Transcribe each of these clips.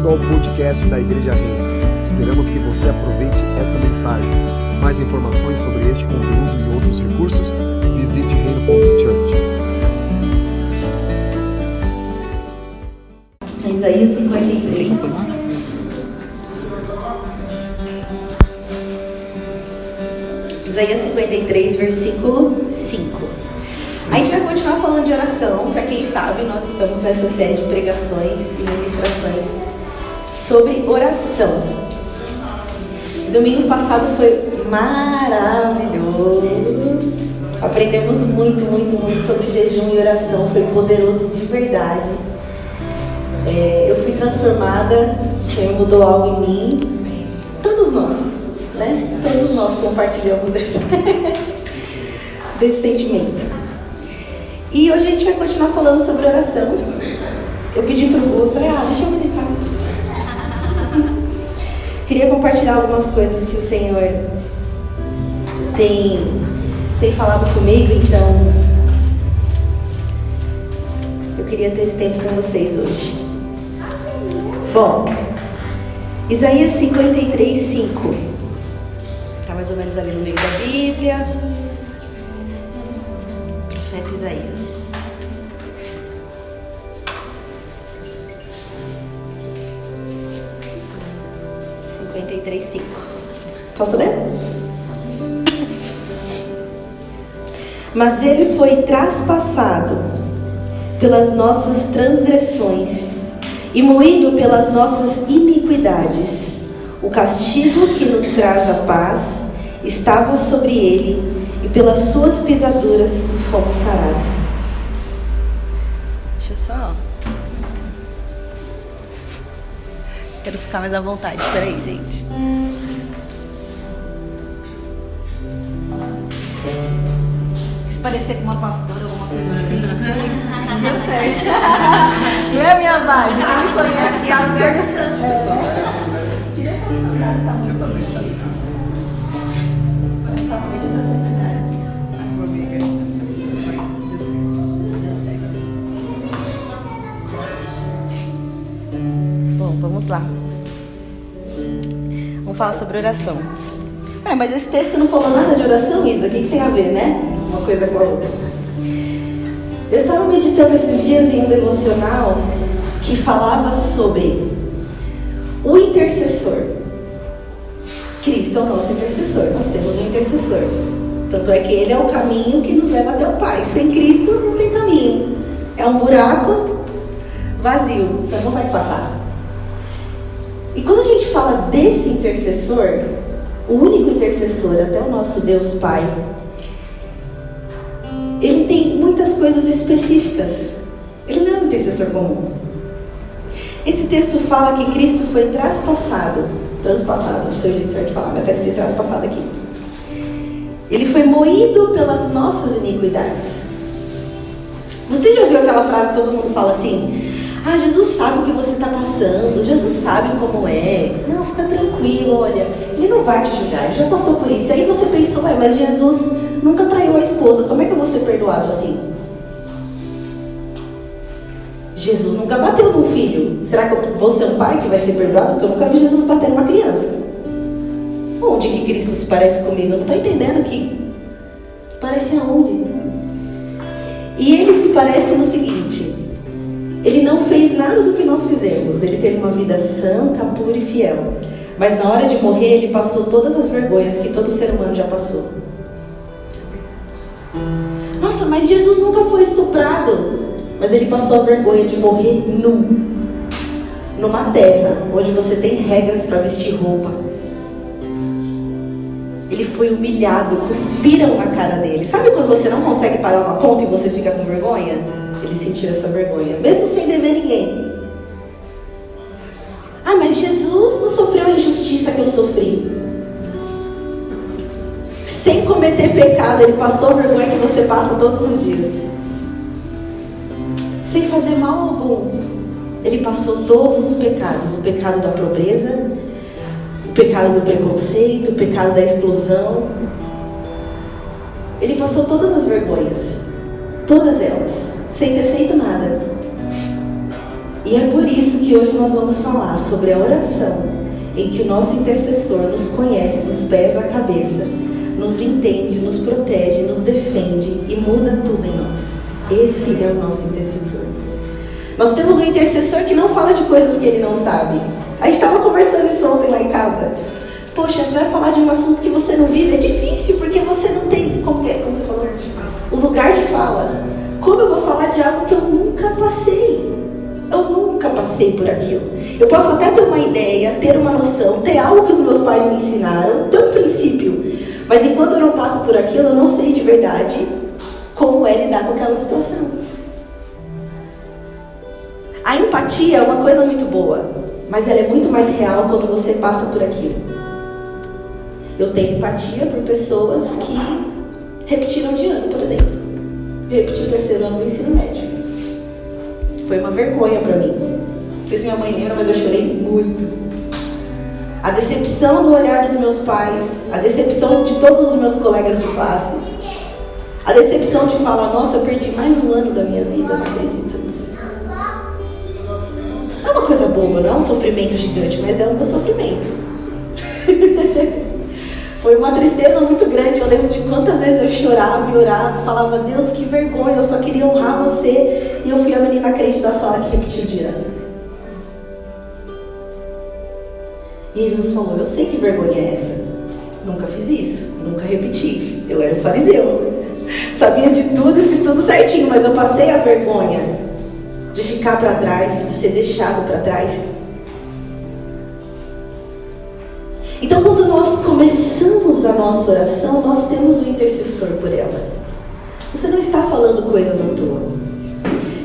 bem-vindo ao podcast da Igreja Reino. Esperamos que você aproveite esta mensagem. Mais informações sobre este conteúdo e outros recursos, visite reino.church. Isaías 53. Isaías 53, versículo 5. A gente vai continuar falando de oração. Para quem sabe, nós estamos nessa série de pregações e ministrações sobre oração. Domingo passado foi maravilhoso. Aprendemos muito sobre jejum e oração. Foi poderoso de verdade. Eu fui transformada. O Senhor mudou algo em mim. Todos nós, né? Todos nós compartilhamos desse sentimento. E hoje a gente vai continuar falando sobre oração. Eu pedi para o Gu, eu falei, deixa eu ministrar. Queria compartilhar algumas coisas que o Senhor tem falado comigo, então eu queria ter esse tempo com vocês hoje. Bom, Isaías 53, 5. Está mais ou menos ali no meio da Bíblia. Profeta Isaías. 53, 5. Posso ler? Mas ele foi traspassado pelas nossas transgressões e moído pelas nossas iniquidades. O castigo que nos traz a paz estava sobre ele, e pelas suas pisaduras fomos sarados. Deixa eu só... Quero ficar mais à vontade. Espera aí, gente. Se parecer com uma pastora ou alguma coisa assim, deu certo. Não é a minha base. Quem me conhece sabe que eu santo. Tira essa sandália, tá muito bonita. Parece que tá no meio da santidade. Bom, vamos lá. Vamos falar sobre oração. Mas esse texto não falou nada de oração, Isa. O que tem a ver, né? Uma coisa com a outra. Eu estava meditando esses dias em um devocional que falava sobre o intercessor. Cristo é o nosso intercessor. Nós temos um intercessor. Tanto é que ele é o caminho que nos leva até o Pai. Sem Cristo não tem caminho. É um buraco vazio. Você não consegue passar. E quando a gente fala desse intercessor, o único intercessor, até o nosso Deus Pai, ele tem muitas coisas específicas. Ele não é um intercessor comum. Esse texto fala que Cristo foi traspassado, não sei o jeito certo de falar, mas está escrito traspassado aqui. Ele foi moído pelas nossas iniquidades. Você já ouviu aquela frase que todo mundo fala assim? Jesus sabe o que você está passando, Jesus sabe como é. Não, fica tranquilo, olha, Ele não vai te julgar, Ele já passou por isso. Aí você pensou, mas Jesus nunca traiu a esposa, como é que eu vou ser perdoado assim? Jesus nunca bateu num filho, será que eu vou ser um pai que vai ser perdoado? Porque eu nunca vi Jesus bater numa criança. Onde que Cristo se parece comigo? Eu não estou entendendo aqui. Parece aonde? E Ele se parece no seguinte: Ele não fez nada do que nós fizemos. Ele teve uma vida santa, pura e fiel. Mas na hora de morrer, Ele passou todas as vergonhas que todo ser humano já passou. Nossa, mas Jesus nunca foi estuprado. Mas Ele passou a vergonha de morrer nu. Numa terra onde você tem regras para vestir roupa. Ele foi humilhado, cuspiram na cara dele. Sabe quando você não consegue pagar uma conta e você fica com vergonha? Ele sentiu essa vergonha, mesmo sem dever ninguém. Mas Jesus não sofreu a injustiça que eu sofri. Sem cometer pecado, Ele passou a vergonha que você passa todos os dias. Sem fazer mal algum, Ele passou todos os pecados. O pecado da pobreza, o pecado do preconceito, o pecado da exclusão. Ele passou todas as vergonhas. Todas elas. Sem ter feito nada. E é por isso que hoje nós vamos falar sobre a oração em que o nosso intercessor nos conhece dos pés à cabeça, nos entende, nos protege, nos defende e muda tudo em nós. Esse é o nosso intercessor. Nós temos um intercessor que não fala de coisas que ele não sabe. A gente estava conversando isso ontem lá em casa. Poxa, você vai falar de um assunto que você não vive? É difícil, porque você não tem, como você falou, o lugar de fala. Como eu vou falar de algo que eu nunca passei? Eu nunca passei por aquilo. Eu posso até ter uma ideia, ter uma noção, ter algo que os meus pais me ensinaram, ter um princípio. Mas enquanto eu não passo por aquilo, eu não sei de verdade como é lidar com aquela situação. A empatia é uma coisa muito boa, mas ela é muito mais real quando você passa por aquilo. Eu tenho empatia por pessoas que repetiram de ano, por exemplo. Eu repeti o 3º ano do ensino médio. Foi uma vergonha para mim. Não sei se minha mãe lembra, mas eu chorei muito. A decepção do olhar dos meus pais, a decepção de todos os meus colegas de classe, a decepção de falar, nossa, eu perdi mais um ano da minha vida, não acredito nisso. É uma coisa boba, não é um sofrimento gigante, mas é o meu sofrimento. Foi uma tristeza muito grande. Eu lembro de quantas vezes eu chorava e orava, falava, Deus, que vergonha, eu só queria honrar você. E eu fui a menina crente da sala que repetiu de ano. E Jesus falou, eu sei que vergonha é essa. Nunca fiz isso, nunca repeti. Eu era um fariseu. Sabia de tudo e fiz tudo certinho, mas eu passei a vergonha de ficar para trás, de ser deixado para trás. Então, quando nós começamos a nossa oração, nós temos um intercessor por ela. Você não está falando coisas à toa.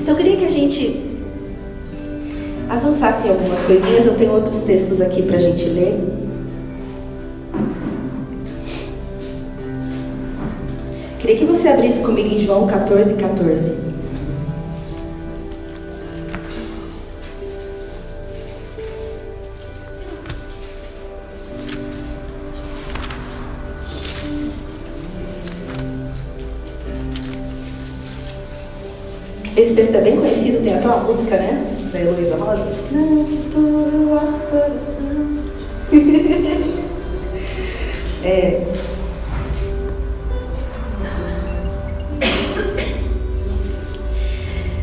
Então, eu queria que a gente avançasse em algumas coisinhas. Eu tenho outros textos aqui para a gente ler. Queria que você abrisse comigo em João 14:14. Esse texto é bem conhecido, tem até uma música, né? Da Heloísa Rosa. Nascitoro as coração. É.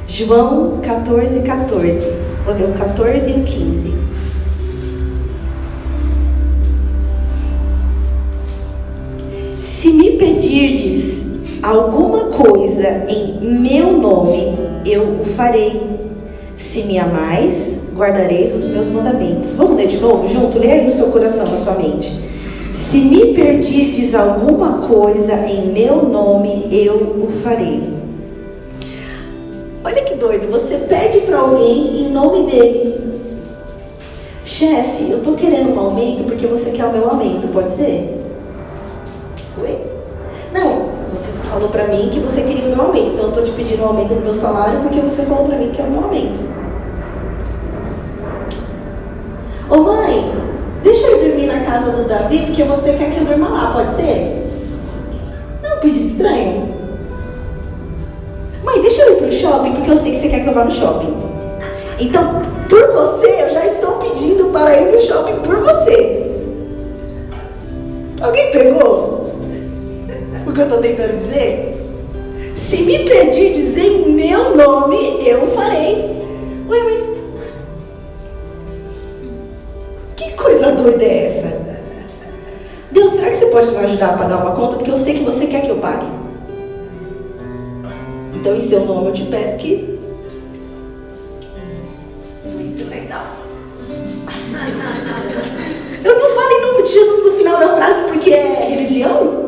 João 14:14. Vou ler o 14 e o 15. Se me pedirdes alguma coisa em meu nome, eu o farei. Se me amais, guardareis os meus mandamentos. Vamos ler de novo junto? Lê aí no seu coração, na sua mente. Se me pedirdes alguma coisa em meu nome, eu o farei. Olha que doido, você pede para alguém em nome dele. Chefe, eu estou querendo um aumento porque você quer o meu aumento, pode ser? Ué? Não, você falou para mim que você queria o meu aumento, então eu estou te pedindo um aumento do meu salário porque você falou para mim que é o meu aumento. Ô mãe, deixa eu ir dormir na casa do Davi porque você quer que eu durma lá, pode ser? Não, pedido estranho. Mãe, deixa eu ir pro shopping porque eu sei que você quer que eu vá no shopping. Então, por você, eu já estou pedindo para ir no shopping por você. Alguém pegou o que eu estou tentando dizer? Se me pedirdes em meu nome, eu farei. Ué, mas que coisa doida é essa? Deus, será que você pode me ajudar a pagar uma conta? Porque eu sei que você quer que eu pague. Então, em seu nome, eu te peço que... Muito legal. Eu não falo em nome de Jesus no final da frase porque é religião?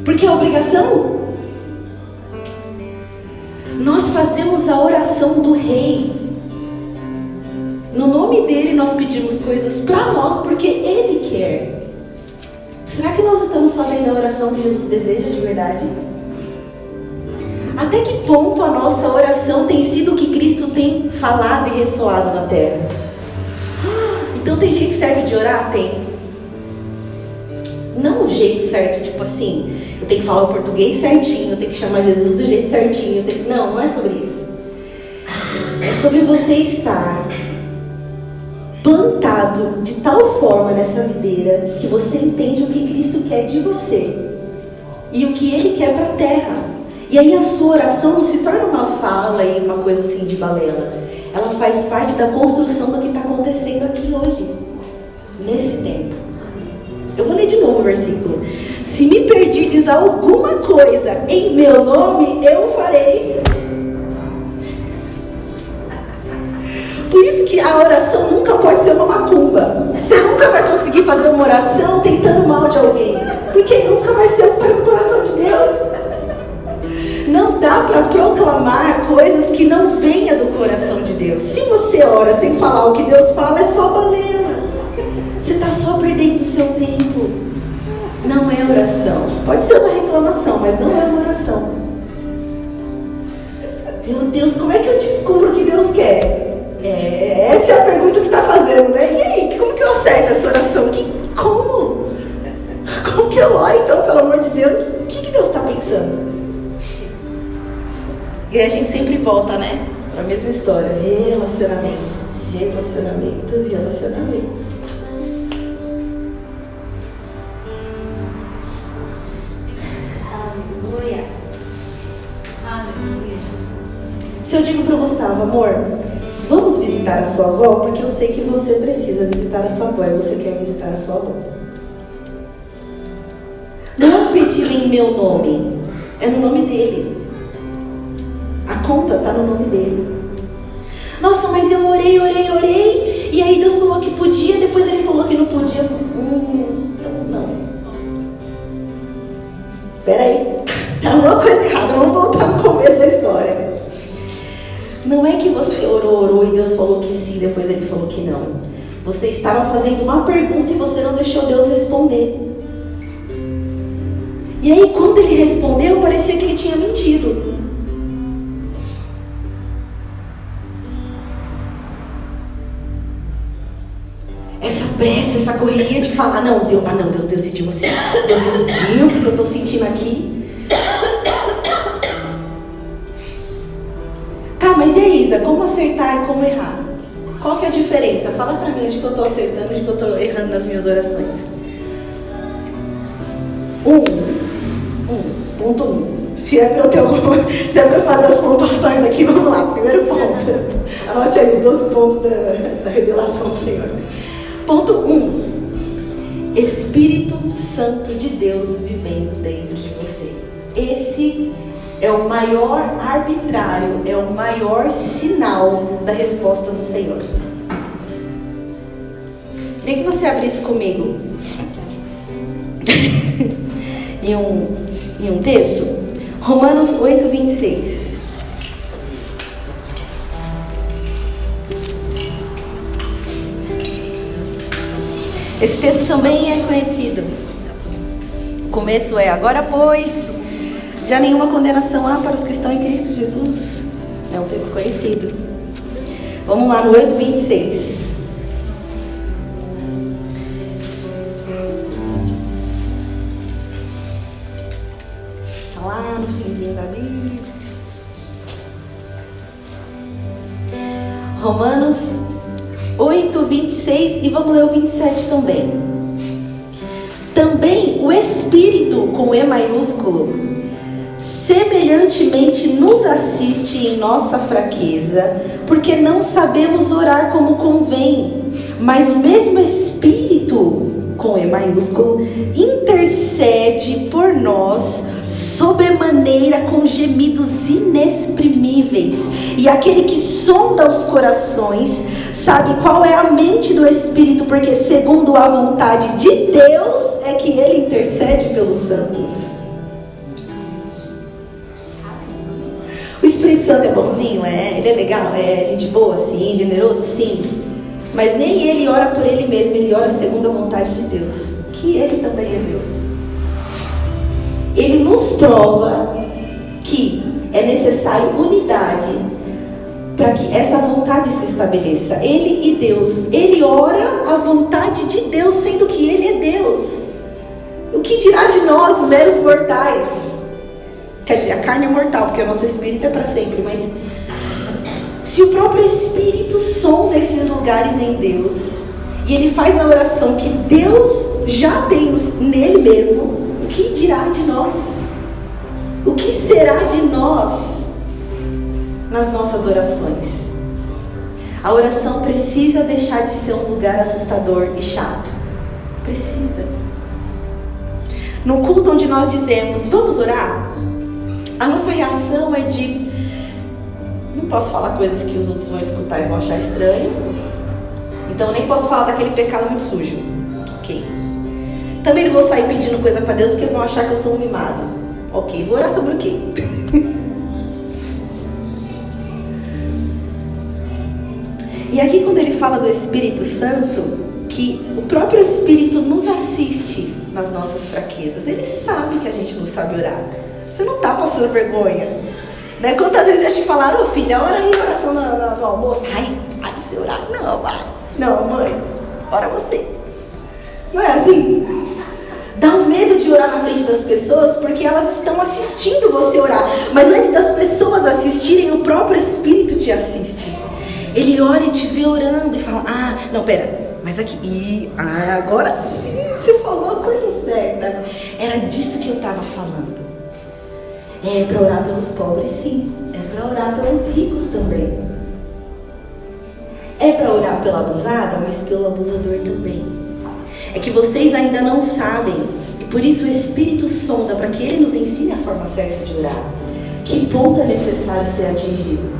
Porque é obrigação? Nós fazemos a oração do rei. No nome dele nós pedimos coisas para nós porque ele quer. Será que nós estamos fazendo a oração que Jesus deseja de verdade? Até que ponto a nossa oração tem sido o que Cristo tem falado e ressoado na terra? Então tem jeito certo de orar? Tem. Não o jeito certo, tipo assim, eu tenho que falar o português certinho, eu tenho que chamar Jesus do jeito certinho. Não, não é sobre isso. É sobre você estar plantado de tal forma nessa videira que você entende o que Cristo quer de você e o que Ele quer para a terra. E aí a sua oração não se torna uma fala e uma coisa assim de balela. Ela faz parte da construção do que está acontecendo aqui hoje, nesse tempo. Eu vou ler de novo o versículo. Se me perdirdes alguma coisa em meu nome, eu farei. Por isso que a oração nunca pode ser uma macumba. Você nunca vai conseguir fazer uma oração tentando mal de alguém, porque nunca vai ser o que está no coração de Deus. Não dá para proclamar coisas que não venham do coração de Deus. Se você ora sem falar o que Deus fala, é só balela. Você está só perdendo o seu tempo. Não é oração. Pode ser uma reclamação, mas não é uma oração. Meu Deus, como é que eu descubro o que Deus quer? Essa é a pergunta que você está fazendo, né? E aí, como que eu acerto essa oração? Como? Como que eu oro então, pelo amor de Deus? O que Deus está pensando? E a gente sempre volta, né? Para a mesma história. Relacionamento. Aleluia. Aleluia, Jesus. Se eu digo para o Gustavo, amor, vamos visitar a sua avó, porque eu sei que você precisa visitar a sua avó e você quer visitar a sua avó. Não é um pedido em meu nome, é no nome dele. A conta está no nome dele. Nossa, mas eu orei, e aí Deus falou que podia, depois ele falou que não podia. Então não. Peraí, tá uma coisa errada, vamos voltar no começo da história. Não é que você orou e Deus falou que sim, depois ele falou que não. Você estava fazendo uma pergunta e você não deixou Deus responder. E aí quando ele respondeu, parecia que ele tinha mentido. Essa pressa, essa correria de falar, Deus decidiu assim, Deus decidiu, porque eu estou sentindo aqui. Tá, mas e aí, Isa, como acertar e como errar? Qual que é a diferença? Fala pra mim onde que eu estou acertando e onde que eu estou errando nas minhas orações. Ponto 1. Se é para eu fazer as pontuações aqui, vamos lá. Primeiro ponto. Anote aí os 12 pontos da revelação do Senhor. Ponto 1. Espírito Santo de Deus vivendo dentro de você. Esse é o maior arbitrário, é o maior sinal da resposta do Senhor. Queria que você abrisse comigo em um texto, Romanos 8:26. Esse texto também é conhecido. O começo é: agora, pois, já nenhuma condenação há para os que estão em Cristo Jesus. É um texto conhecido. Vamos lá no 8:26. Está lá no finzinho da Bíblia. Romanos 8:26, e vamos ler o 27 também. Também o Espírito, com E maiúsculo, semelhantemente nos assiste em nossa fraqueza, porque não sabemos orar como convém, mas o mesmo Espírito, com E maiúsculo, intercede por nós sobremaneira com gemidos inexprimíveis. E aquele que sonda os corações sabe qual é a mente do Espírito, porque segundo a vontade de Deus é que ele intercede pelos santos. O Espírito Santo é bonzinho? Ele é legal? É gente boa? Sim. Generoso? Sim. Mas nem ele ora por ele mesmo, ele ora segundo a vontade de Deus, que ele também é Deus. Ele nos prova que é necessário unidade para que essa vontade se estabeleça. Ele e Deus. Ele ora a vontade de Deus, sendo que ele é Deus. O que dirá de nós, meros mortais? Quer dizer, a carne é mortal, porque o nosso espírito é para sempre, mas Se o próprio Espírito sonda esses lugares em Deus, e ele faz a oração que Deus já tem nele mesmo, o que dirá de nós? O que será de nós nas nossas orações? A oração precisa deixar de ser um lugar assustador e chato. Precisa. No culto onde nós dizemos, vamos orar, a nossa reação é de, não posso falar coisas que os outros vão escutar e vão achar estranho, então eu nem posso falar daquele pecado muito sujo. Ok. Também não vou sair pedindo coisa para Deus porque vão achar que eu sou um mimado. Ok. Vou orar sobre o quê? E aqui quando ele fala do Espírito Santo, que o próprio Espírito nos assiste nas nossas fraquezas. Ele sabe que a gente não sabe orar. Você não está passando vergonha, né? Quantas vezes já te falaram, ô filha, ora aí, oração no almoço. Ai, você orar? Não, vai. Não, mãe, ora você. Não é assim? Dá um medo de orar na frente das pessoas porque elas estão assistindo você orar. Mas antes das pessoas assistirem, o próprio Espírito te assiste. Ele olha e te vê orando e fala, não, pera, mas aqui, agora sim você falou a coisa certa. Era disso que eu estava falando. É para orar pelos pobres, sim. É para orar pelos ricos também. É para orar pela abusada, mas pelo abusador também. É que vocês ainda não sabem, e por isso o Espírito sonda para que ele nos ensine a forma certa de orar. Que ponto é necessário ser atingido?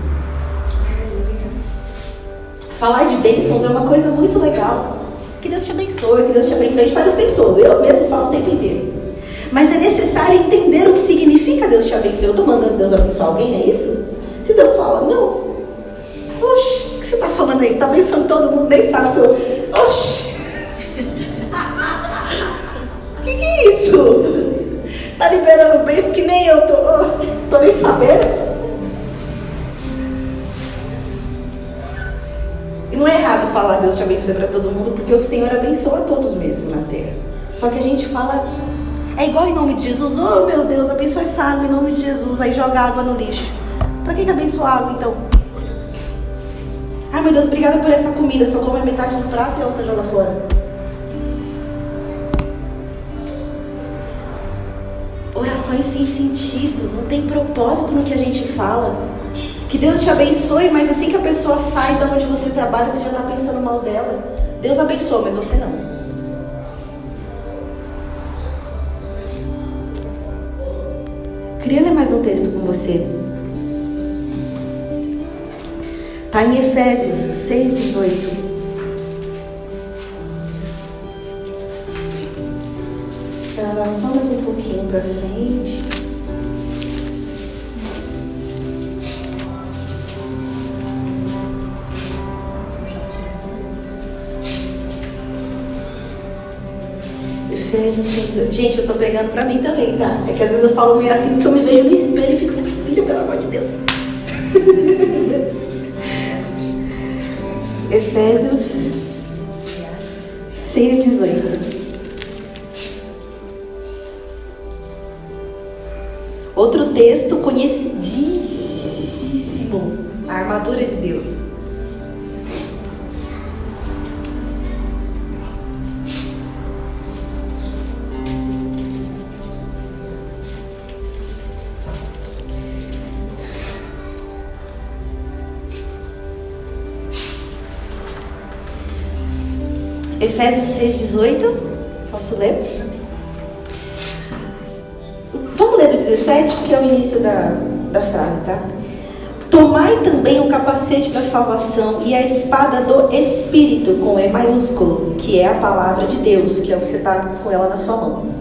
Falar de bênçãos é uma coisa muito legal. Que Deus te abençoe, que Deus te abençoe. A gente faz o tempo todo, eu mesmo falo o tempo inteiro. Mas é necessário entender o que significa Deus te abençoe. Eu estou mandando Deus abençoar alguém, é isso? Se Deus fala, não. Oxe, o que você está falando aí? Está abençoando todo mundo, nem sabe o seu... Oxe. O que é isso? Está liberando bênção que nem eu tô nem sabendo. E não é errado falar Deus te abençoe para todo mundo, porque o Senhor abençoa a todos mesmo na terra. Só que a gente fala, é igual em nome de Jesus, oh meu Deus, abençoa essa água em nome de Jesus, aí joga água no lixo. Para que abençoa a água então? Ai meu Deus, obrigada por essa comida, só come metade do prato e a outra joga fora. Orações sem sentido, não tem propósito no que a gente fala. Que Deus te abençoe, mas assim que a pessoa sai de onde você trabalha, você já está pensando mal dela. Deus abençoa, mas você não. Queria ler mais um texto com você. Está em Efésios 6:18. Só mais um pouquinho para frente. Gente, eu tô pregando pra mim também, tá? É que às vezes eu falo meio assim porque eu me vejo no espelho e fico, filho, pelo amor de Deus. Efésios 6:18. Outro texto conhecidíssimo, a armadura de Deus. Efésios 6:18. Posso ler? Vamos ler do 17, que é o início da frase, tá? Tomai também o capacete da salvação e a espada do Espírito, com E maiúsculo, que é a palavra de Deus, que é o que você está com ela na sua mão.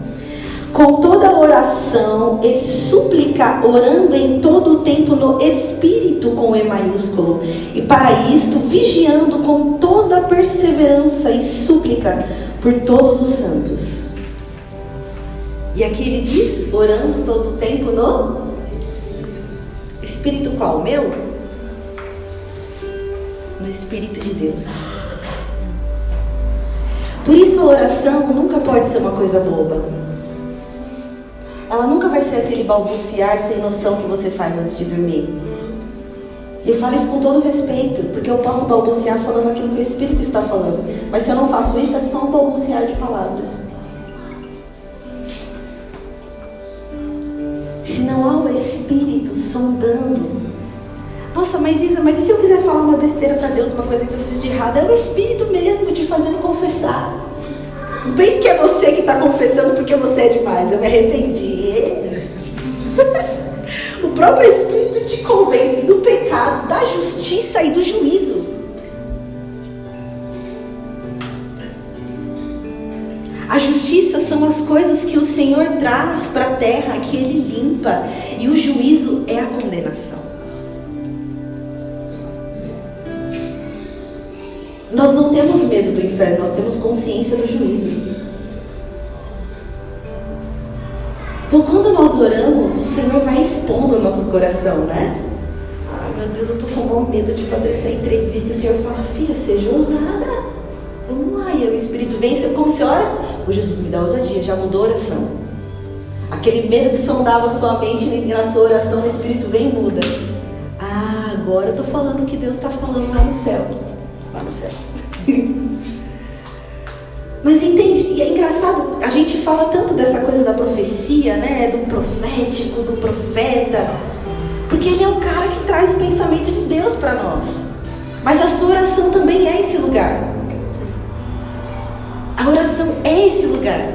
Com toda oração e súplica, orando em todo o tempo no Espírito, com E maiúsculo, e para isto vigiando com toda perseverança e súplica por todos os santos. E aqui ele diz, orando todo o tempo no Espírito qual? Meu? No Espírito de Deus. Por isso a oração nunca pode ser uma coisa boba. Ela nunca vai ser aquele balbuciar sem noção que você faz antes de dormir. E eu falo isso com todo respeito, porque eu posso balbuciar falando aquilo que o Espírito está falando. Mas se eu não faço isso, é só um balbuciar de palavras. Se não há o Espírito sondando. Nossa, mas Isa, mas e se eu quiser falar uma besteira para Deus, uma coisa que eu fiz de errado? É o Espírito mesmo te fazendo confessar. Não pense que é você que está confessando porque você é demais. Eu me arrependi. O próprio Espírito te convence do pecado, da justiça e do juízo. A justiça são as coisas que o Senhor traz para a terra, que Ele limpa. E o juízo é a condenação. Nós não temos medo do inferno, nós temos consciência do juízo. Então, quando nós oramos, o Senhor vai expondo o nosso coração, né? Ai, meu Deus, eu estou com bom medo de fazer essa entrevista. O Senhor fala, filha, seja ousada. Vamos lá. E aí o Espírito vem, como você ora? O Jesus me dá ousadia, já mudou a oração. Aquele medo que sondava a sua mente na sua oração, o Espírito vem e muda. Ah, agora eu estou falando o que Deus está falando lá no céu. Lá no céu. Mas entende, e é engraçado, a gente fala tanto dessa coisa da profecia, né? Do profético, do profeta, porque ele é o cara que traz o pensamento de Deus para nós. Mas a sua oração também é esse lugar. A oração é esse lugar.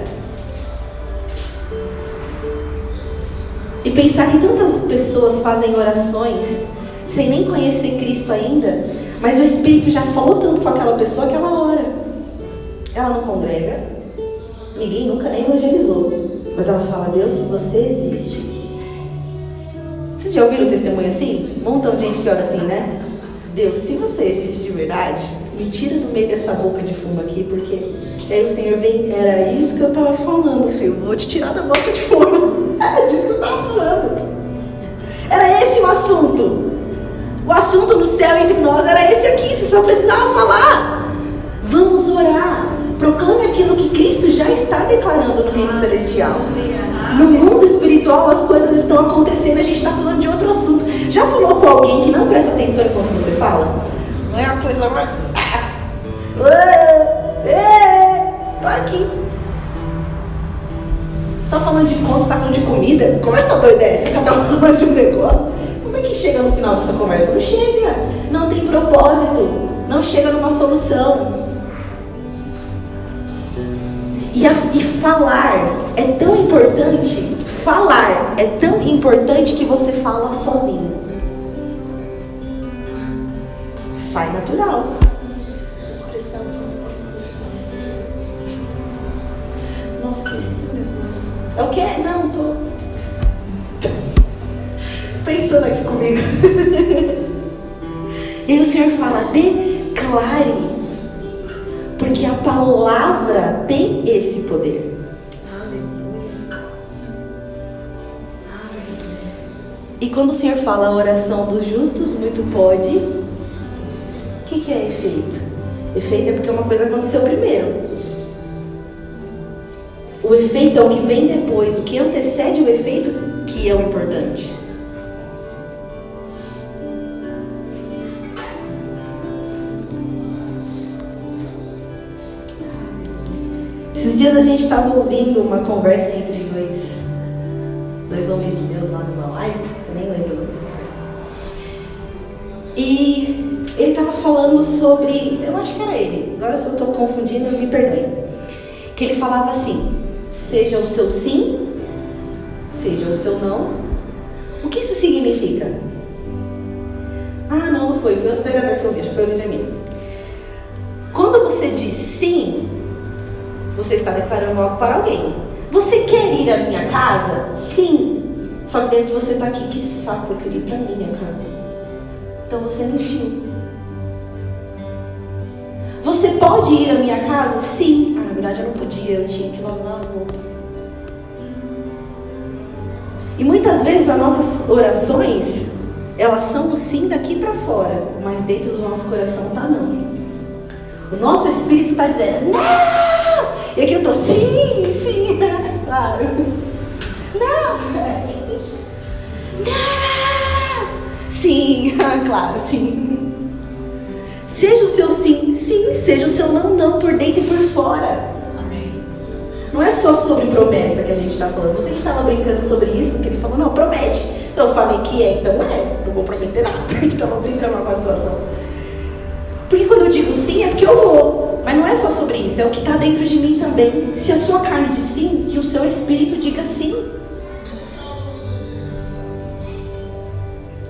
E pensar que tantas pessoas fazem orações sem nem conhecer Cristo ainda, mas o Espírito já falou tanto com aquela pessoa que ela ora. Ela não congrega, ninguém nunca nem evangelizou, mas ela fala, Deus, se você existe. Vocês já ouviram o testemunho assim? Um montão de gente que ora assim, né? Deus, se você existe de verdade, me tira do meio dessa boca de fumo aqui, porque aí o Senhor vem, era isso que eu estava falando, filho, vou te tirar da boca de fumo. Era disso que eu estava falando. Era esse o assunto. O assunto no céu entre nós era esse aqui, você só precisava falar. Vamos orar. Proclame aquilo que Cristo já está declarando no reino celestial. No mundo espiritual as coisas estão acontecendo, a gente está falando de outro assunto. Já falou com alguém que não presta atenção enquanto você fala? Não é a coisa mais... Tô aqui. Tá falando de contas, tá falando de comida? Conversa doida é essa? Cada um falando de um negócio. Como é que chega no final dessa conversa? Não chega. Não tem propósito. Não chega numa solução. E falar é tão importante. Falar é tão importante que você fala sozinho. Sai natural. Expressão. Nossa, esqueci o negócio. É o quê? Não, tô pensando aqui comigo. E aí o Senhor fala, declare. Porque a palavra tem esse poder. E quando o Senhor fala a oração dos justos, muito pode. O que é efeito? Efeito é porque uma coisa aconteceu primeiro. O efeito é o que vem depois. O que antecede o efeito que é o importante. Esses dias a gente estava ouvindo uma conversa entre dois homens de Deus lá numa live, eu nem lembro o nome dessa conversa. E ele estava falando sobre, eu acho que era ele, agora se eu estou confundindo, me perdoe. Que ele falava assim, seja o seu sim, seja o seu não. O que isso significa? Ah, não foi outro pregador que eu vi, acho que foi o Luiz Hermínio. Quando você diz sim, você está declarando algo para alguém. Você quer ir à minha casa? Sim. Só que dentro de você está aqui, que saco, eu queria ir para a minha casa. Então você mentiu. Você pode ir à minha casa? Sim. Ah, na verdade eu não podia, eu tinha que lavar a roupa. E muitas vezes as nossas orações, elas são o sim daqui para fora, mas dentro do nosso coração está não. O nosso espírito está dizendo, não! E aqui eu estou, sim, claro. Não! Sim, claro, assim. Seja o seu sim, sim, seja o seu não, não, por dentro e por fora. Amém. Não é só sobre promessa que a gente está falando. Ontem a gente estava brincando sobre isso, que ele falou, não, promete. Eu falei que é, então não vou prometer nada. A gente estava brincando com a situação. Porque quando eu digo sim, é porque eu vou. Mas não é só sobre isso, é o que está dentro de mim também. Se a sua carne diz sim, que o seu espírito diga sim.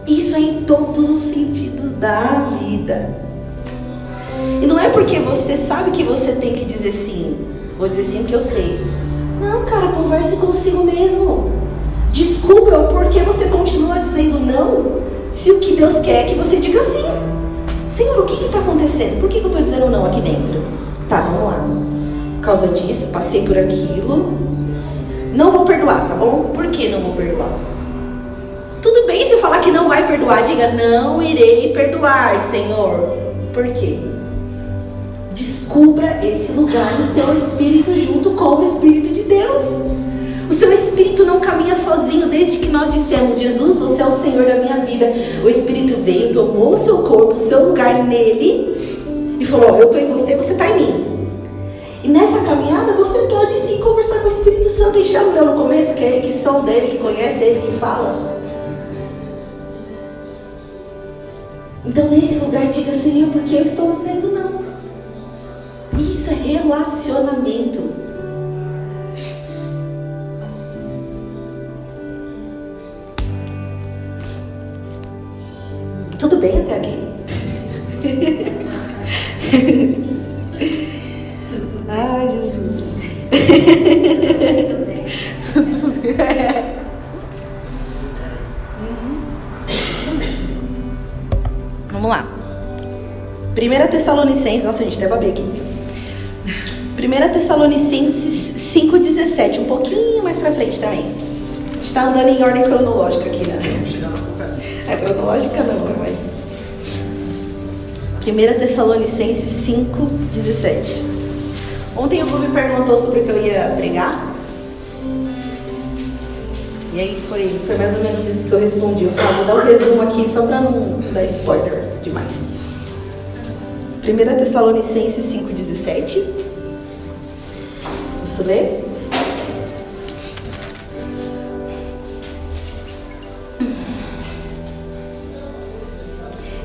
Isso é em todos os sentidos da vida. E não é porque você sabe que você tem que dizer sim. Vou dizer sim porque eu sei. Não, cara, converse consigo mesmo. Descubra o porquê você continua dizendo não, se o que Deus quer é que você diga sim. Senhor, o que está acontecendo? Por que eu estou dizendo não aqui dentro? Tá, vamos lá. Por causa disso, passei por aquilo. Não vou perdoar, tá bom? Por que não vou perdoar? Tudo bem se falar que não vai perdoar. Diga, não irei perdoar, Senhor. Por quê? Descubra esse lugar no seu espírito junto com o Espírito de Deus. O seu espírito não caminha sozinho. Desde que nós dissemos, Jesus, você é o Senhor da minha vida, o Espírito veio, tomou o seu corpo, o seu lugar nele e falou, eu estou em você, você está em mim. E nessa caminhada você pode sim conversar com o Espírito Santo. Enxerga o meu no começo, que é ele que sonda, ele que conhece, ele que fala. Então nesse lugar diga, Senhor, porque eu estou dizendo não. Isso é relacionamento. Tudo bem até aqui? Ai, Jesus. Tudo bem. Vamos lá. 1 Tessalonicenses, nossa, a gente até babei aqui. 1 Tessalonicenses 5,17, um pouquinho mais pra frente também. A gente está andando em ordem cronológica aqui, né? É cronológica não, mas... 1 Tessalonicenses 5,17. Ontem o Bob me perguntou sobre o que eu ia pregar. E aí foi mais ou menos isso que eu respondi. Eu falei, vou dar um resumo aqui só para não dar spoiler demais. 1 Tessalonicenses 5,17. Posso ler?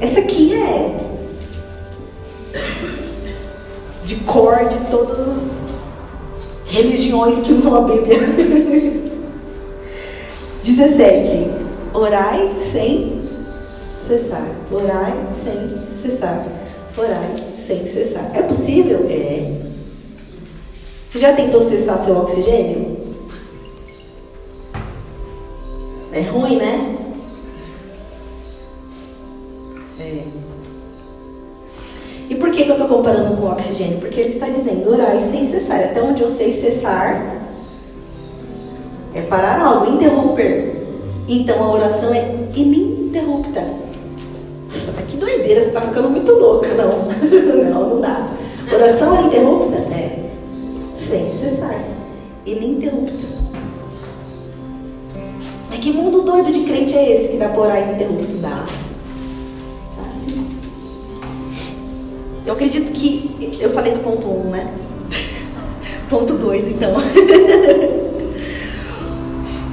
Essa aqui é de cor de todas as religiões que usam a Bíblia. 17. Orai sem cessar. Orai sem cessar. Orai sem cessar. É possível? É. Você já tentou cessar seu oxigênio? É ruim, né? É. E por que eu estou comparando com o oxigênio? Porque ele está dizendo orai sem cessar. Até onde eu sei cessar é parar algo, interromper. Então a oração é ininterrupta. Nossa, que doideira, você está ficando muito louca. Não, não dá. Oração é ininterrupta? É. Sem cessar. Ininterrupta. Mas que mundo doido de crente é esse que dá para orar ininterrupto? Dá. Assim. Eu acredito que... Eu falei do ponto 1, né? Ponto 2, então.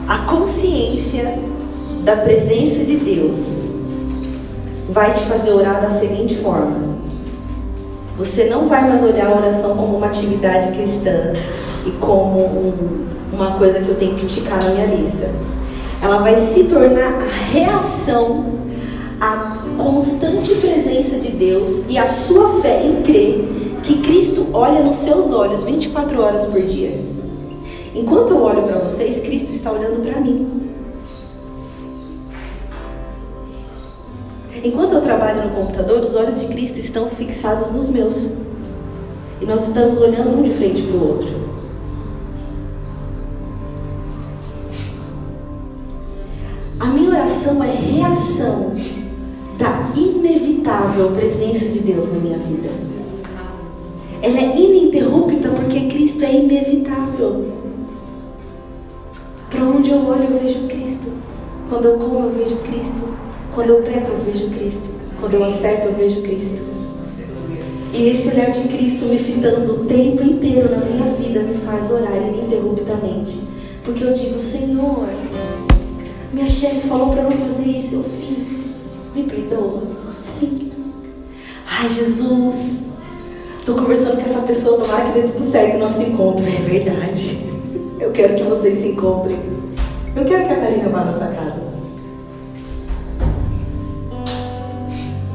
A consciência da presença de Deus vai te fazer orar da seguinte forma. Você não vai mais olhar a oração como uma atividade cristã e como uma coisa que eu tenho que ticar na minha lista. Ela vai se tornar a reação à constante presença de Deus e a sua fé em crer que Cristo olha nos seus olhos 24 horas por dia. Enquanto eu olho para vocês, Cristo está olhando para mim. Enquanto eu trabalho no computador, os olhos de Cristo estão fixados nos meus. E nós estamos olhando um de frente para o outro. A minha oração é reação da inevitável presença de Deus na minha vida. Ela é ininterrupta porque Cristo é inevitável. Para onde eu olho, eu vejo Cristo. Quando eu como, eu vejo Cristo. Quando eu prego, eu vejo Cristo. Quando eu acerto, eu vejo Cristo. E esse olhar de Cristo me fitando o tempo inteiro na minha vida me faz orar ininterruptamente. Porque eu digo, Senhor, minha chefe falou para não fazer isso, eu fiz. Me perdoa? Sim. Ai, Jesus, estou conversando com essa pessoa, tomara que dê tudo certo o nosso encontro. É verdade. Eu quero que vocês se encontrem. Eu quero que a Karina vá na sua casa.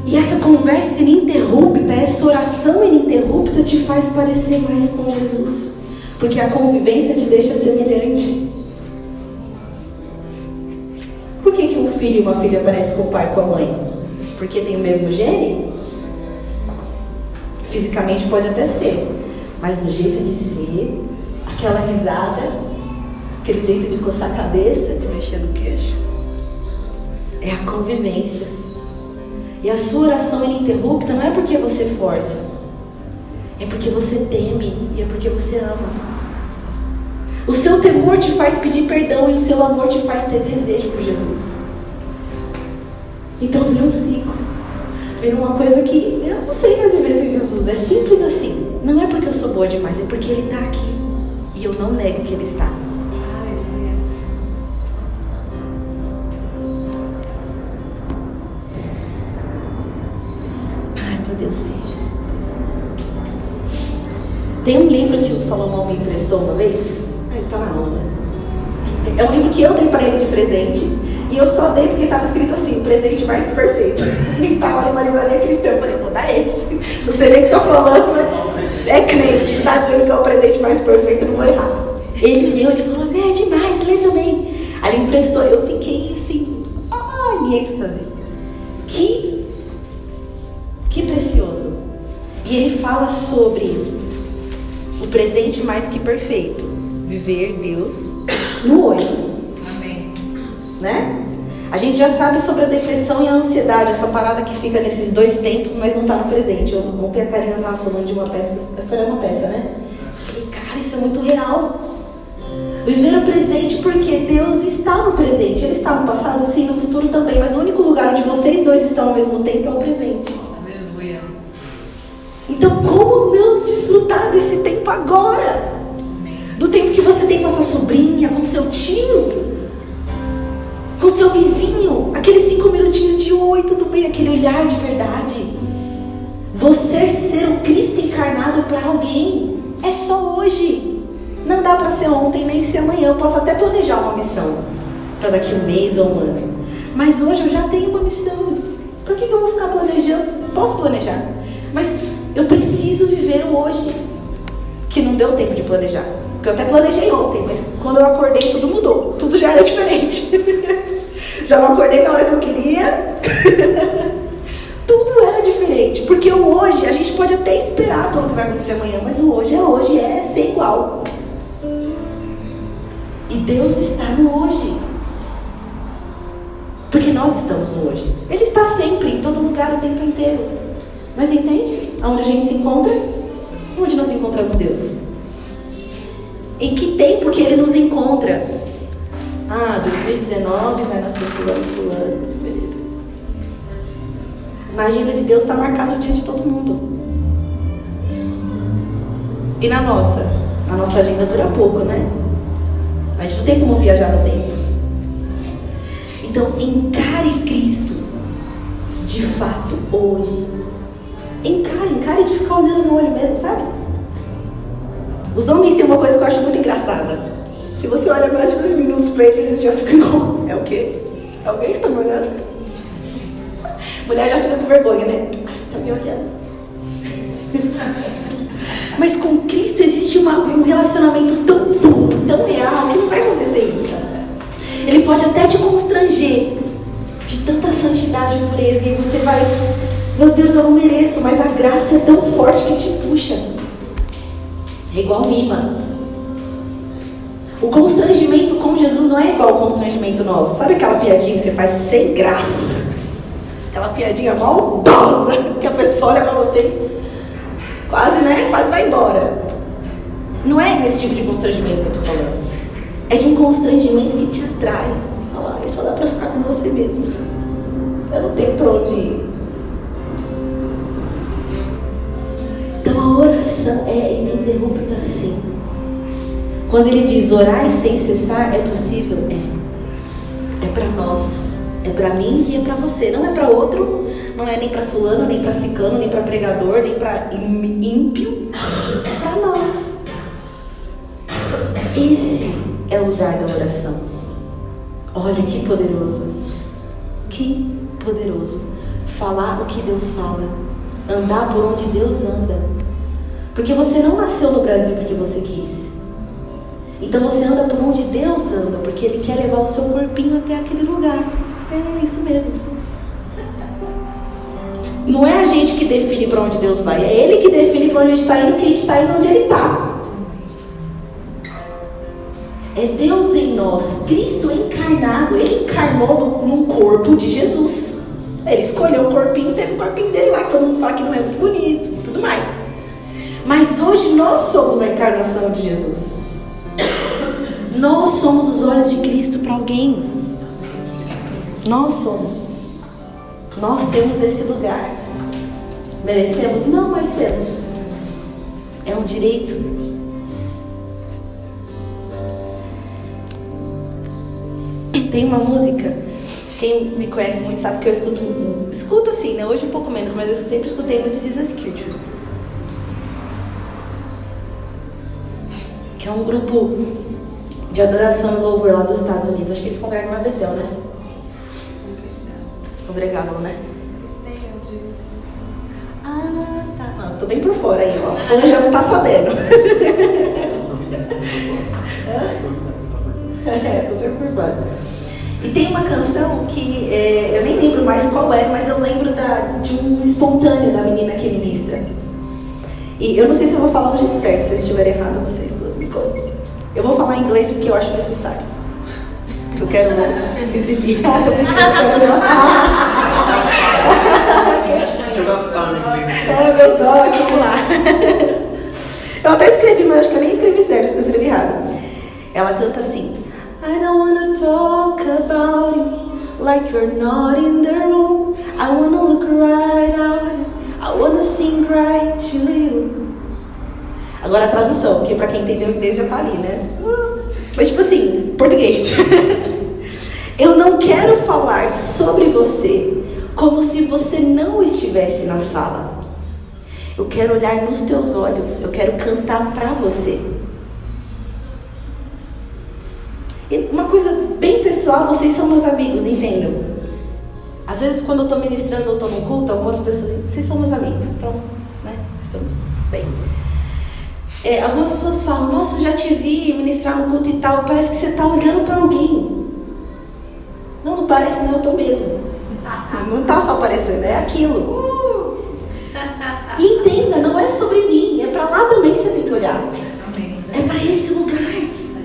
E essa conversa ininterrupta, essa oração ininterrupta te faz parecer mais com Jesus. Porque a convivência te deixa semelhante. Por que um filho e uma filha parecem com o pai e com a mãe? Porque tem o mesmo gene? Fisicamente pode até ser. Mas no jeito de ser, aquela risada, aquele jeito de coçar a cabeça, de mexer no queixo, é a convivência. E a sua oração ininterrupta não é porque você força, é porque você teme e é porque você ama. O seu temor te faz pedir perdão e o seu amor te faz ter desejo por Jesus. Então vira um ciclo, vira uma coisa que eu não sei mais viver sem Jesus. É simples assim. Não é porque eu sou boa demais, é porque Ele está aqui e eu não nego que Ele está. Tem um livro que o Salomão me emprestou uma vez. Ele está na aula. É um livro que eu dei para ele de presente. E eu só dei porque estava escrito assim, o presente mais perfeito. E estava numa livraria cristã. Eu falei, vou dar esse. Não sei nem o que está falando, mas é crente. Está dizendo que é o presente mais perfeito, não vou errar. Ele leu, ele falou, é demais, lê também. Aí ele emprestou, eu fiquei assim, em êxtase. Que precioso. E ele fala sobre o presente mais que perfeito. Viver Deus no hoje. Amém. Né? A gente já sabe sobre a depressão e a ansiedade, essa parada que fica nesses dois tempos, mas não está no presente. Ontem a Karina estava falando de uma peça, foi uma peça, né? Eu falei, cara, isso é muito real. Viver o presente porque Deus está no presente. Ele está no passado, sim, no futuro também, mas o único lugar onde vocês dois estão ao mesmo tempo é o presente. Aleluia. Então, como não desfrutar desse tempo agora? Amém. Do tempo que você tem com a sua sobrinha, com seu tio, com seu vizinho, aqueles 5 minutinhos de oi, tudo bem, aquele olhar de verdade. Você ser o Cristo encarnado para alguém é só hoje. Não dá para ser ontem nem ser amanhã. Eu posso até planejar uma missão para daqui um mês ou um ano, mas hoje eu já tenho uma missão. Por que eu vou ficar planejando? Posso planejar, mas eu preciso viver o hoje, que não deu tempo de planejar. Porque eu até planejei ontem, mas quando eu acordei tudo mudou. Tudo já era diferente. Já não acordei na hora que eu queria. Tudo era diferente. Porque o hoje, a gente pode até esperar pelo que vai acontecer amanhã, mas o hoje é ser igual. E Deus está no hoje. Porque nós estamos no hoje. Ele está sempre, em todo lugar, o tempo inteiro. Mas entende? Aonde a gente se encontra? Onde nós encontramos Deus? Em que tempo que Ele nos encontra? 2019 vai nascer fulano, beleza. Na agenda de Deus está marcado o dia de todo mundo. E na nossa? A nossa agenda dura pouco, né? A gente não tem como viajar no tempo. Então, encare Cristo de fato hoje. Encare de ficar olhando no olho mesmo, sabe? Os homens têm uma coisa que eu acho muito engraçada. Se você olha mais de 2 minutos pra eles já ficam igual. É o quê? É alguém que tá me olhando? Mulher já fica com vergonha, né? Tá me olhando. Mas com Cristo existe um relacionamento tão puro, tão real, que não vai acontecer isso. Ele pode até te constranger de tanta santidade e pureza, e você vai, meu Deus, eu não mereço, mas a graça é tão forte que te puxa. É igual mima. O constrangimento com Jesus não é igual ao constrangimento nosso. Sabe aquela piadinha que você faz sem graça? Aquela piadinha maldosa que a pessoa olha pra você quase vai embora. Não é esse tipo de constrangimento que eu tô falando. É de um constrangimento que te atrai. Fala, só dá pra ficar com você mesmo. Eu não tenho para onde ir. Então a oração é ininterrupta, sim. Quando ele diz orai sem cessar, é possível? É para nós, é para mim e é para você. Não é para outro, não é nem para fulano, nem para ciclano, nem para pregador, nem para ímpio. É para nós. Esse é o lugar da oração. Olha que poderoso. Que poderoso. Falar o que Deus fala. Andar por onde Deus anda. Porque você não nasceu no Brasil porque você quis. Então você anda por onde Deus anda, porque Ele quer levar o seu corpinho até aquele lugar. É isso mesmo. Não é a gente que define para onde Deus vai, é Ele que define para onde a gente está indo, porque a gente está indo onde Ele está. É Deus em nós, Cristo encarnado. Ele encarnou num corpo de Jesus. Ele escolheu o corpinho, teve o corpinho dele lá, que todo mundo fala que não é muito bonito e tudo mais. Mas hoje nós somos a encarnação de Jesus. Nós somos os olhos de Cristo para alguém. Nós somos. Nós temos esse lugar. Merecemos? Não, mas temos. É um direito. Tem uma música, quem me conhece muito sabe que eu escuto assim, né? Hoje um pouco menos, mas eu sempre escutei muito Jesus Culture, que é um grupo de adoração e louvor lá dos Estados Unidos. Acho que eles congregam na Betel, né? Congregavam, né? Ah, tá. Não, eu tô bem por fora aí, ó. A fã já não tá sabendo. Tô bem por fora. E tem uma canção que eu nem lembro mais qual é, mas eu lembro de um espontâneo da menina que ministra. E eu não sei se eu vou falar o jeito certo, se eu estiver errado, vocês duas me contem. Eu vou falar em inglês porque eu acho necessário. Porque eu quero me exibir. Deixa eu gastar no inglês. Meus dólares, vamos lá. Eu até escrevi, mas acho que eu nem escrevi certo, eu escrevi errado. Ela canta assim: I don't wanna talk about you like you're not in the room. I wanna look right out. I wanna sing right to you. Agora a tradução, porque pra quem entendeu inglês já tá ali, né? Mas tipo assim, português. Eu não quero falar sobre você como se você não estivesse na sala. Eu quero olhar nos teus olhos. Eu quero cantar pra você. E uma coisa bem pessoal, vocês são meus amigos, entendam? Às vezes quando eu tô ministrando ou tô no culto, algumas pessoas dizem, vocês são meus amigos, então, né, estamos bem. Algumas pessoas falam, nossa, eu já te vi ministrar no culto e tal, parece que você tá olhando pra alguém. Não, não parece, não, eu tô mesmo. Não tá só parecendo, é aquilo. E entenda, não é sobre mim, é pra lá também que você tem que olhar. É pra esse lugar.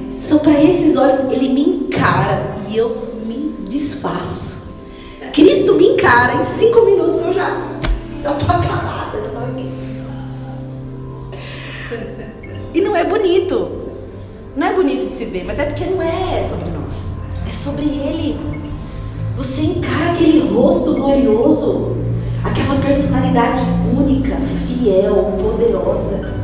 São para esses olhos. Ele me encara e eu me desfaço. Cristo me encara, em 5 minutos eu já tô acabada. Eu tô aqui. E não é bonito. Não é bonito de se ver, mas é porque não é sobre nós. É sobre Ele. Você encara aquele rosto glorioso, aquela personalidade única, fiel, poderosa.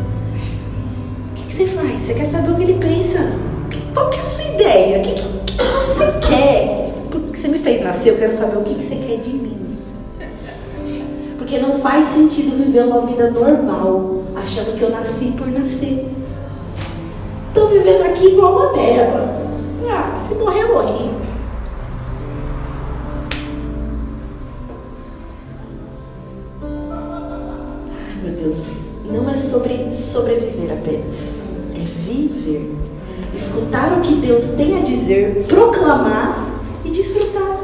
O que você faz? Você quer saber o que Ele pensa? Qual que é a sua ideia? O que você quer? Porque você me fez nascer, eu quero saber o que você quer de mim. Porque não faz sentido viver uma vida normal, achando que eu nasci por nascer. Estou vivendo aqui igual uma beba. Se morrer, eu morri. Ai, meu Deus. Não é sobre sobreviver apenas. É viver. Escutar o que Deus tem a dizer, proclamar e desfrutar.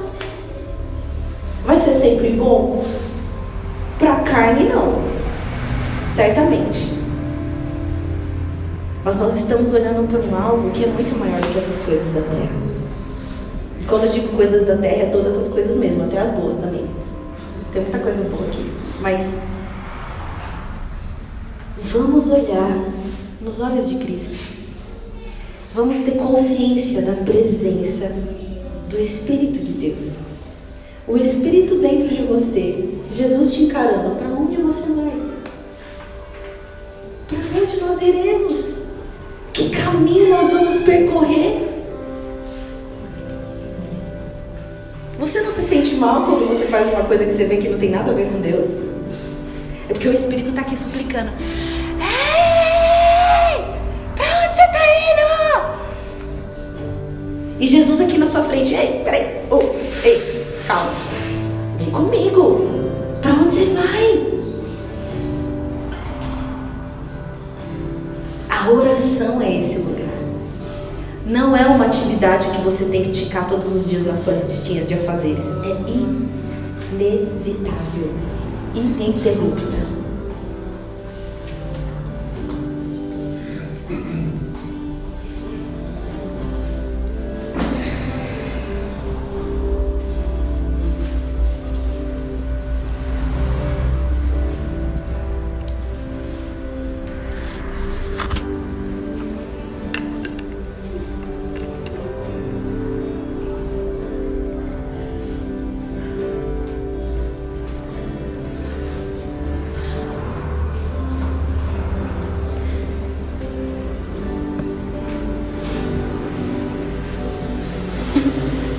Vai ser sempre bom? Para a carne, não. Certamente. Mas nós estamos olhando para um alvo que é muito maior do que essas coisas da terra. E quando eu digo coisas da terra, é todas as coisas mesmo, até as boas também. Tem muita coisa boa aqui. Mas vamos olhar nos olhos de Cristo. Vamos ter consciência da presença do Espírito de Deus. o Espírito dentro de você, Jesus te encarando, para onde você vai? Para onde nós iremos? Que caminho nós vamos percorrer? Você não se sente mal quando você faz uma coisa que você vê que não tem nada a ver com Deus? É porque o Espírito está aqui suplicando. Ei! Pra onde você está indo? E Jesus aqui na sua frente. Ei, peraí. Oh, ei, calma. Vem comigo. Pra onde você vai? A oração é esse lugar. Não é uma atividade que você tem que ticar todos os dias nas suas listinhas de afazeres. É inevitável, ininterrupta.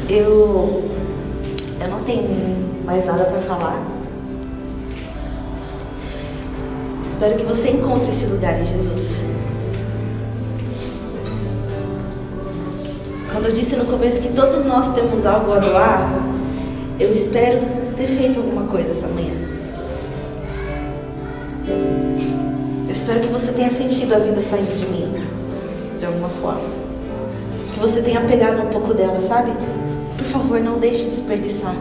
Eu não tenho mais nada para falar. Espero que você encontre esse lugar em Jesus. Quando eu disse no começo que todos nós temos algo a doar, eu espero ter feito alguma coisa essa manhã. Eu espero que você tenha sentido a vida saindo de mim, de alguma forma. Que você tenha pegado um pouco dela, sabe? Por favor, não deixe de desperdiçar.